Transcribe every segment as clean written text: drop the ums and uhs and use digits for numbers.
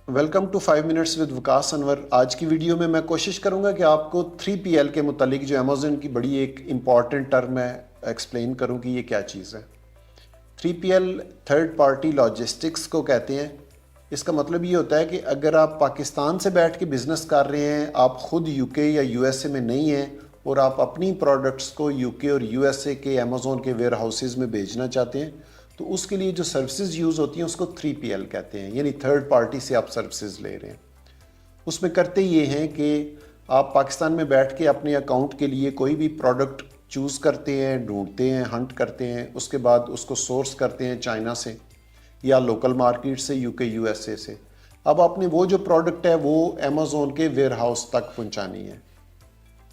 Welcome to 5 minutes with وکاس انور۔ آج کی video میں کوشش کروں گا کہ آپ کو 3PL کے متعلق جو امیزون کی بڑی ایک امپورٹنٹ ٹرم ہے ایکسپلین کروں کہ یہ کیا چیز ہے۔ 3PL تھرڈ پارٹی لاجسٹکس کو کہتے ہیں۔ اس کا مطلب یہ ہوتا ہے کہ اگر آپ پاکستان سے بیٹھ کے بزنس کر رہے ہیں، آپ خود UK یا USA میں نہیں ہیں اور آپ اپنی پروڈکٹس کو UK اور USA کے امیزون کے ویئر ہاؤسز میں بھیجنا چاہتے ہیں، تو اس کے لیے جو سروسز یوز ہوتی ہیں اس کو 3PL کہتے ہیں، یعنی تھرڈ پارٹی سے آپ سروسز لے رہے ہیں۔ اس میں کرتے یہ ہیں کہ آپ پاکستان میں بیٹھ کے اپنے اکاؤنٹ کے لیے کوئی بھی پروڈکٹ چوز کرتے ہیں، ڈھونڈتے ہیں، ہنٹ کرتے ہیں، اس کے بعد اس کو سورس کرتے ہیں چائنا سے یا لوکل مارکیٹ سے، UK USA سے۔ اب آپ نے وہ جو پروڈکٹ ہے وہ امیزون کے ویئر ہاؤس تک پہنچانی ہے۔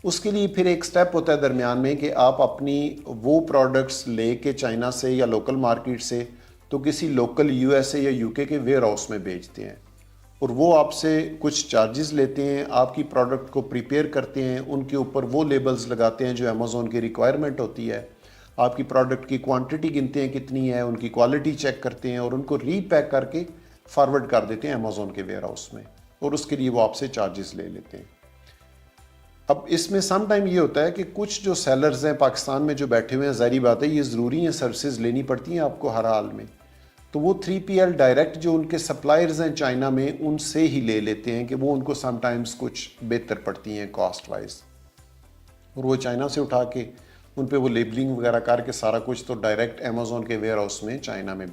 اس کے لیے پھر ایک سٹیپ ہوتا ہے درمیان میں کہ آپ اپنی وہ پروڈکٹس لے کے چائنا سے یا لوکل مارکیٹ سے تو کسی لوکل USA یا UK کے ویئر ہاؤس میں بیچتے ہیں، اور وہ آپ سے کچھ چارجز لیتے ہیں، آپ کی پروڈکٹ کو پریپیئر کرتے ہیں، ان کے اوپر وہ لیبلز لگاتے ہیں جو امیزون کی ریکوائرمنٹ ہوتی ہے، آپ کی پروڈکٹ کی کوانٹٹی گنتے ہیں کتنی ہے، ان کی کوالٹی چیک کرتے ہیں اور ان کو ری پیک کر کے فارورڈ کر دیتے ہیں امیزون کے ویئر ہاؤس میں، اور اس کے لیے وہ آپ سے چارجز لے لیتے ہیں۔ اب اس میں سم ٹائم یہ ہوتا ہے کہ کچھ جو سیلرز ہیں پاکستان میں جو بیٹھے ہوئے ہیں، ظاہری بات ہے یہ ضروری ہیں، سروسز لینی پڑتی ہیں آپ کو ہر حال میں، تو وہ 3PL ڈائریکٹ جو ان کے سپلائرز ہیں چائنا میں ان سے ہی لے لیتے ہیں کہ وہ ان کو سم ٹائمز کچھ بہتر پڑتی ہیں کاسٹ وائز، اور وہ چائنا سے اٹھا کے ان پہ وہ لیبلنگ وغیرہ کر کے سارا کچھ تو ڈائریکٹ امیزون کے ویئر ہاؤس میں چائنا میں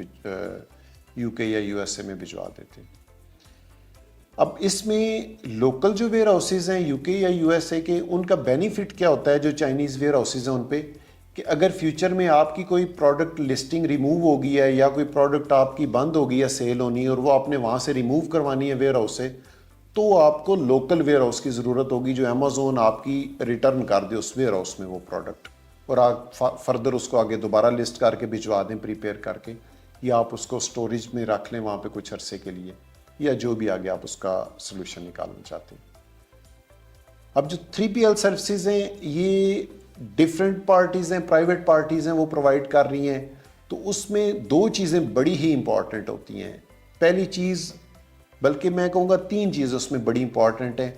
UK یا USA میں بھجوا دیتے ہیں۔ اب اس میں لوکل جو ویئر ہاؤسز ہیں UK یا USA کے، ان کا بینیفٹ کیا ہوتا ہے جو چائنیز ویئر ہاؤسز ہیں ان پہ، کہ اگر فیوچر میں آپ کی کوئی پروڈکٹ لسٹنگ ریموو ہو گئی ہے یا کوئی پروڈکٹ آپ کی بند ہو گئی ہے سیل ہونی اور وہ آپ نے وہاں سے ریموو کروانی ہے ویئر ہاؤس سے، تو آپ کو لوکل ویئر ہاؤس کی ضرورت ہوگی جو امیزون آپ کی ریٹرن کر دے اس ویئر ہاؤس میں وہ پروڈکٹ، اور آپ فردر اس کو آگے دوبارہ لسٹ کر کے بھجوا دیں پریپیئر کر کے، یا آپ اس کو سٹوریج میں رکھ لیں وہاں پہ کچھ عرصے کے لیے، یا جو بھی آگے آپ اس کا سلوشن نکالنا چاہتے ہیں۔ اب جو 3PL سروسز ہیں یہ ڈیفرنٹ پارٹیز ہیں، پرائیویٹ پارٹیز ہیں، وہ پرووائڈ کر رہی ہیں، تو اس میں دو چیزیں بڑی ہی امپورٹنٹ ہوتی ہیں۔ پہلی چیز، بلکہ میں کہوں گا 3 چیز اس میں بڑی امپورٹنٹ ہے۔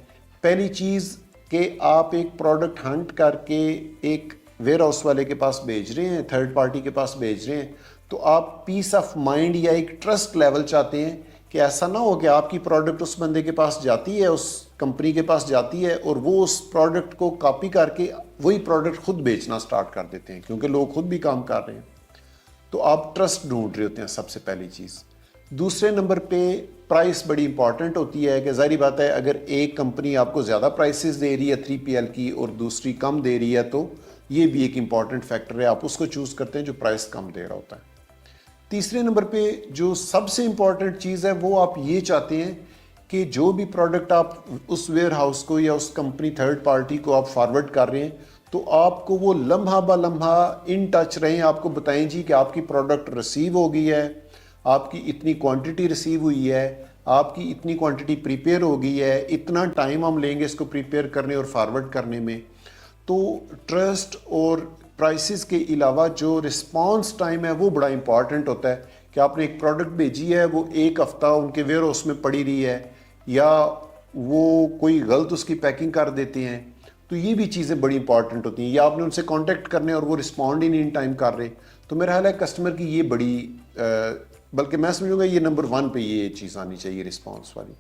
پہلی چیز کہ آپ ایک پروڈکٹ ہنٹ کر کے ایک ویئر ہاؤس والے کے پاس بھیج رہے ہیں، تھرڈ پارٹی کے پاس بھیج رہے ہیں، تو آپ پیس آف مائنڈ یا ایک ٹرسٹ لیول چاہتے ہیں کہ ایسا نہ ہو کہ آپ کی پروڈکٹ اس بندے کے پاس جاتی ہے، اس کمپنی کے پاس جاتی ہے، اور وہ اس پروڈکٹ کو کاپی کر کے وہی پروڈکٹ خود بیچنا سٹارٹ کر دیتے ہیں، کیونکہ لوگ خود بھی کام کر رہے ہیں۔ تو آپ ٹرسٹ ڈھونڈ رہے ہوتے ہیں سب سے پہلی چیز۔ دوسرے نمبر پہ پرائس بڑی امپورٹنٹ ہوتی ہے کہ ظاہری بات ہے اگر ایک کمپنی آپ کو زیادہ پرائسز دے رہی ہے 3PL کی اور دوسری کم دے رہی ہے تو یہ بھی ایک امپورٹنٹ فیکٹر ہے، آپ اس کو چوز کرتے ہیں جو پرائس کم دے رہا ہوتا ہے۔ تیسرے نمبر پہ جو سب سے امپورٹنٹ چیز ہے وہ آپ یہ چاہتے ہیں کہ جو بھی پروڈکٹ آپ اس ویئر ہاؤس کو یا اس کمپنی تھرڈ پارٹی کو آپ فارورڈ کر رہے ہیں تو آپ کو وہ لمحہ بہ لمحہ ان ٹچ رہیں، آپ کو بتائیں جی کہ آپ کی پروڈکٹ ریسیو ہو گئی ہے، آپ کی اتنی کوانٹٹی ریسیو ہوئی ہے، آپ کی اتنی کوانٹٹی پریپیئر ہو گئی ہے، اتنا ٹائم ہم لیں گے اس کو پریپیئر کرنے اور فارورڈ کرنے میں۔ تو ٹرسٹ اور پرائسز کے علاوہ جو رسپانس ٹائم ہے وہ بڑا امپورٹنٹ ہوتا ہے کہ آپ نے ایک پروڈکٹ بھیجی ہے، وہ ایک ہفتہ ان کے ویئر ہاؤس میں پڑی رہی ہے یا وہ کوئی غلط اس کی پیکنگ کر دیتے ہیں، تو یہ بھی چیزیں بڑی امپورٹنٹ ہوتی ہیں، یا آپ نے ان سے کانٹیکٹ کرنے اور وہ رسپونڈ ان ٹائم کر رہے، تو میرا خیال ہے کسٹمر کی یہ بڑی بلکہ میں سمجھوں گا یہ نمبر 1 پہ یہ چیز آنی چاہیے رسپانس والی۔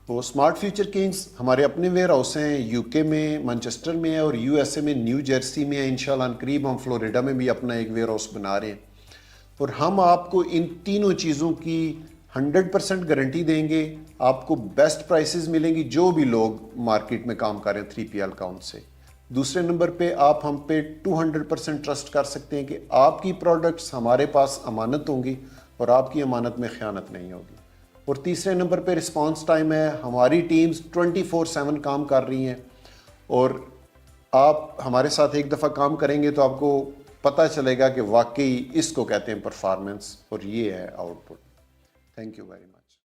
تو اسمارٹ فیوچر کنگز ہمارے اپنے ویئر ہاؤس ہیں UK میں، مانچسٹر میں ہے، اور USA میں نیو جرسی میں ہے، انشاءاللہ عنقریب ہم فلوریڈا میں بھی اپنا ایک ویئر ہاؤس بنا رہے ہیں، اور ہم آپ کو ان تینوں چیزوں کی 100% گارنٹی دیں گے، آپ کو بیسٹ پرائسز ملیں گی جو بھی لوگ مارکیٹ میں کام کر رہے ہیں 3PL کا ان سے۔ دوسرے نمبر پہ آپ ہم پہ 200% ٹرسٹ کر سکتے ہیں کہ آپ کی پروڈکٹس ہمارے پاس امانت ہوں گی اور آپ کی امانت میں خیانت نہیں ہوگی۔ اور تیسرے نمبر پہ رسپانس ٹائم ہے، ہماری ٹیمز 24/7 کام کر رہی ہیں، اور آپ ہمارے ساتھ ایک دفعہ کام کریں گے تو آپ کو پتہ چلے گا کہ واقعی اس کو کہتے ہیں پرفارمنس، اور یہ ہے out put. Thank you very much.